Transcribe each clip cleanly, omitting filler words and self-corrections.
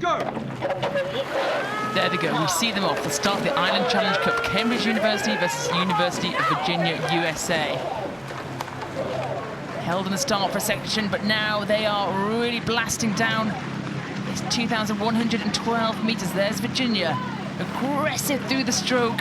Go! There they go, we see them off. The start of the Island Challenge Cup, Cambridge University versus University of Virginia, USA. Held in the start for a section, but now they are really blasting down. It's 2,112 meters. There's Virginia, aggressive through the stroke,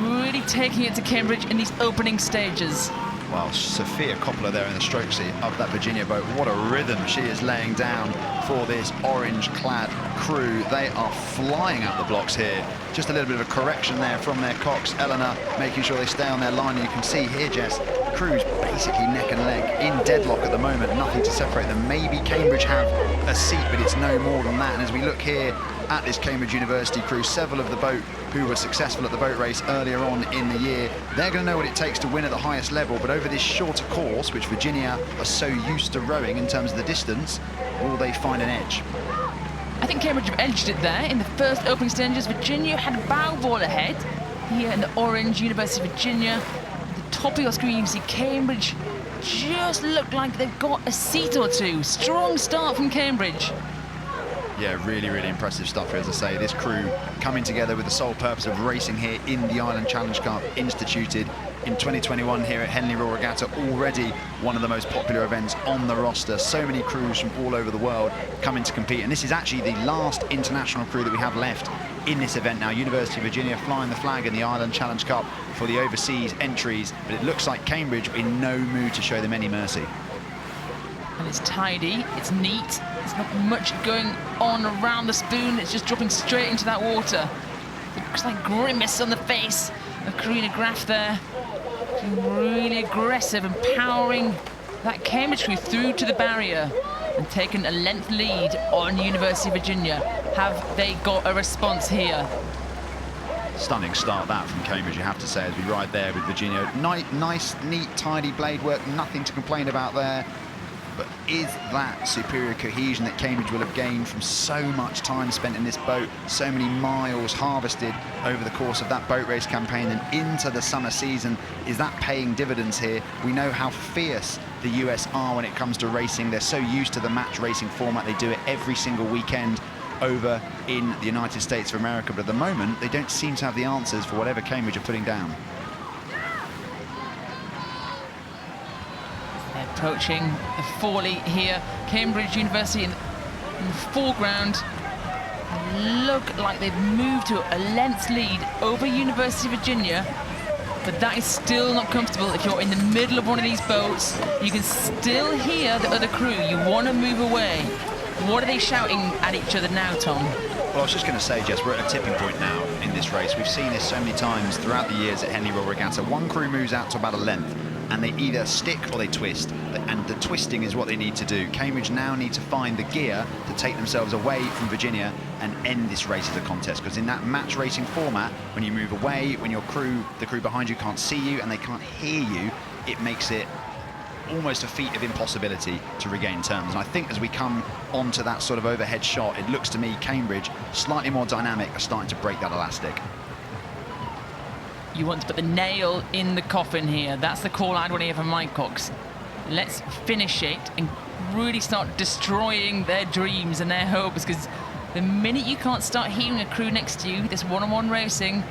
really taking it to Cambridge in these opening stages. Well, Sophia Coppola there in the stroke seat of that Virginia boat. What a rhythm she is laying down for this orange-clad crew. They are flying out the blocks here. Just a little bit of a correction there from their cocks. Eleanor making sure they stay on their line. And you can see here, Jess, the crew's basically neck and leg in deadlock at the moment. Nothing to separate them. Maybe Cambridge have a seat, but it's no more than that. And as we look here at this Cambridge University crew, several of the boat who were successful at the boat race earlier on in the year, they're going to know what it takes to win at the highest level. But over this shorter course, which Virginia are so used to rowing in terms of the distance, will they find an edge? I think Cambridge have edged it there in the first opening stages. Virginia had a bow ball ahead here in the orange. University of Virginia. At the top of your screen, you can see Cambridge just look like they've got a seat or two. Strong start from Cambridge. Yeah, really, really impressive stuff here. As I say, this crew coming together with the sole purpose of racing here in the Island Challenge Cup, instituted in 2021 here at Henley Royal Regatta, already one of the most popular events on the roster. So many crews from all over the world coming to compete, and this is actually the last international crew that we have left in this event now. University of Virginia flying the flag in the Island Challenge Cup for the overseas entries, but it looks like Cambridge in no mood to show them any mercy. And it's tidy, it's neat, there's not much going on around the spoon, it's just dropping straight into that water. It looks like grimace on the face of Karina Graf there. Really aggressive and powering that Cambridge crew through to the barrier and taking a length lead on University of Virginia. Have they got a response here? Stunning start that from Cambridge, you have to say, as we ride there with Virginia. Nice, neat, tidy blade work, nothing to complain about there. But is that superior cohesion that Cambridge will have gained from so much time spent in this boat, so many miles harvested over the course of that boat race campaign and into the summer season, is that paying dividends here? We know how fierce the US are when it comes to racing. They're so used to the match racing format. They do it every single weekend over in the United States of America. But at the moment, they don't seem to have the answers for whatever Cambridge are putting down. Approaching the Forley here, Cambridge University in the foreground. Look like they've moved to a length lead over University of Virginia, but that is still not comfortable. If you're in the middle of one of these boats, you can still hear the other crew. You want to move away. What are they shouting at each other now, Tom? Well, I was just going to say, Jess, we're at a tipping point now in this race. We've seen this so many times throughout the years at Henley Royal Regatta. One crew moves out to about a length, and they either stick or they twist, and the twisting is what they need to do. Cambridge now need to find the gear to take themselves away from Virginia and end this race as a contest, because in that match racing format, when you move away, when your crew, the crew behind you can't see you and they can't hear you, it makes it almost a feat of impossibility to regain terms. And I think as we come onto that sort of overhead shot, it looks to me Cambridge, slightly more dynamic, are starting to break that elastic. You want to put the nail in the coffin here. That's the call I'd want to hear from Mike Cox. Let's finish it and really start destroying their dreams and their hopes, because the minute you can't start hearing a crew next to you, this one-on-one racing,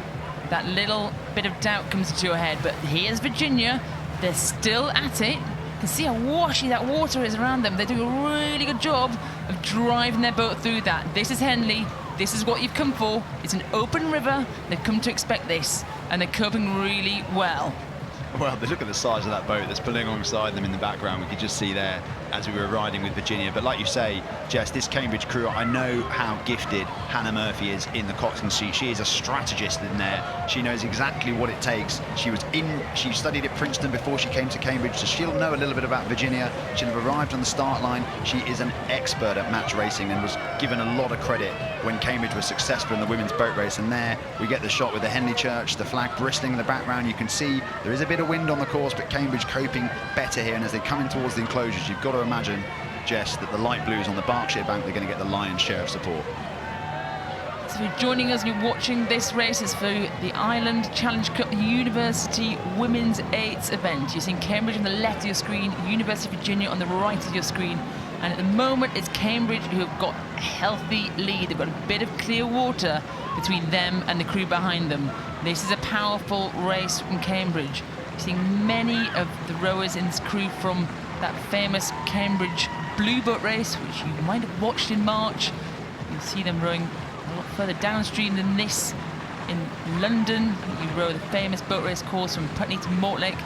that little bit of doubt comes into your head. But here's Virginia. They're still at it. You can see how washy that water is around them. They're doing a really good job of driving their boat through that. This is Henley. This is what you've come for. It's an open river. They've come to expect this, and they're coping really well. Well, look at the size of that boat that's pulling alongside them in the background. We could just see there as we were riding with Virginia. But like you say, Jess, this Cambridge crew, I know how gifted Hannah Murphy is in the coxswain seat. She is a strategist in there. She knows exactly what it takes. She studied at Princeton before she came to Cambridge, so she'll know a little bit about Virginia. She'll have arrived on the start line. She is an expert at match racing and was given a lot of credit when Cambridge was successful in the women's boat race. And there we get the shot with the Henley Church, the flag bristling in the background. You can see there is a bit of wind on the course, but Cambridge coping better here. And as they come in towards the enclosures, you've got to imagine, Jess, that the light blues on the Berkshire bank, they're going to get the lion's share of support. So if you're joining us, you're watching this race, is for the Island Challenge Cup University Women's 8s event. You're seeing Cambridge on the left of your screen, University of Virginia on the right of your screen, And at the moment, it's Cambridge who have got a healthy lead. They've got a bit of clear water between them and the crew behind them. This is a powerful race from Cambridge. You're seeing many of the rowers in this crew from that famous Cambridge Blue Boat race, which you might have watched in March. You'll see them rowing a lot further downstream than this in London. You row the famous boat race course from Putney to Mortlake.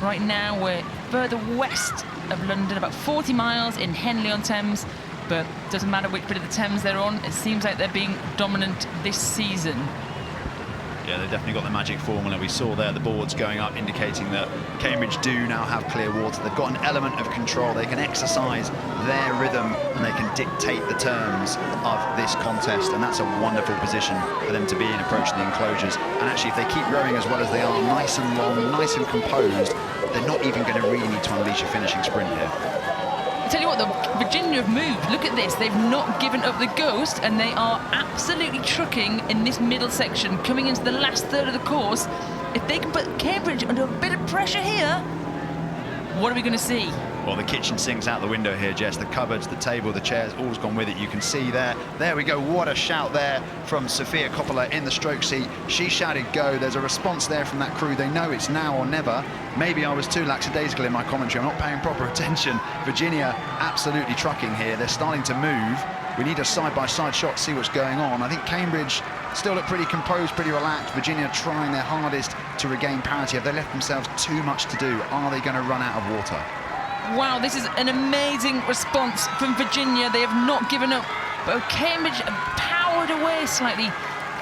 Right now, we're further west of London, about 40 miles in Henley on Thames, but it doesn't matter which bit of the Thames they're on, it seems like they're being dominant this season. Yeah, they've definitely got the magic formula. We saw there the boards going up indicating that Cambridge do now have clear water. They've got an element of control. They can exercise their rhythm and they can dictate the terms of this contest, and that's a wonderful position for them to be in approaching the enclosures. And actually, if they keep rowing as well as they are, nice and long, nice and composed, they're not even going to really need to unleash a finishing sprint here. I tell you what, though, Virginia have moved. Look at this. They've not given up the ghost, and they are absolutely trucking in this middle section, coming into the last third of the course. If they can put Cambridge under a bit of pressure here, what are we going to see? Well, the kitchen sink's out the window here, Jess. The cupboards, the table, the chairs, all's gone with it. You can see there. There we go. What a shout there from Sophia Coppola in the stroke seat. She shouted go. There's a response there from that crew. They know it's now or never. Maybe I was too lackadaisical in my commentary. I'm not paying proper attention. Virginia absolutely trucking here. They're starting to move. We need a side-by-side shot to see what's going on. I think Cambridge still look pretty composed, pretty relaxed. Virginia trying their hardest to regain parity. Have they left themselves too much to do? Are they going to run out of water? Wow, this is an amazing response from Virginia. They have not given up, but Cambridge have powered away slightly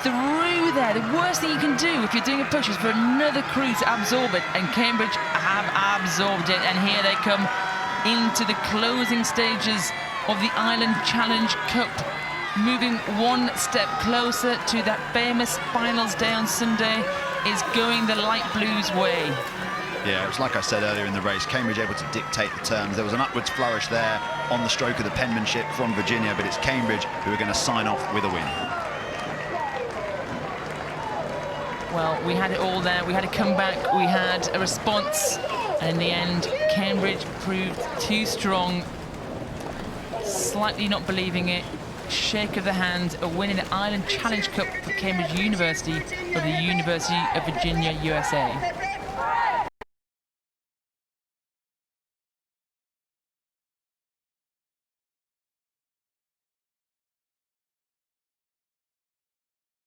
through there. The worst thing you can do if you're doing a push is for another crew to absorb it, and Cambridge have absorbed it, and here they come into the closing stages of the Ireland Challenge Cup, moving one step closer to that famous finals day on Sunday, is going the light blues way. Yeah, it was like I said earlier in the race, Cambridge able to dictate the terms. There was an upwards flourish there on the stroke of the penmanship from Virginia, but it's Cambridge who are going to sign off with a win. Well, we had it all there. We had a comeback, we had a response, and in the end, Cambridge proved too strong. Slightly not believing it. Shake of the hand, a win in the Ireland Challenge Cup for Cambridge University of the University of Virginia, USA.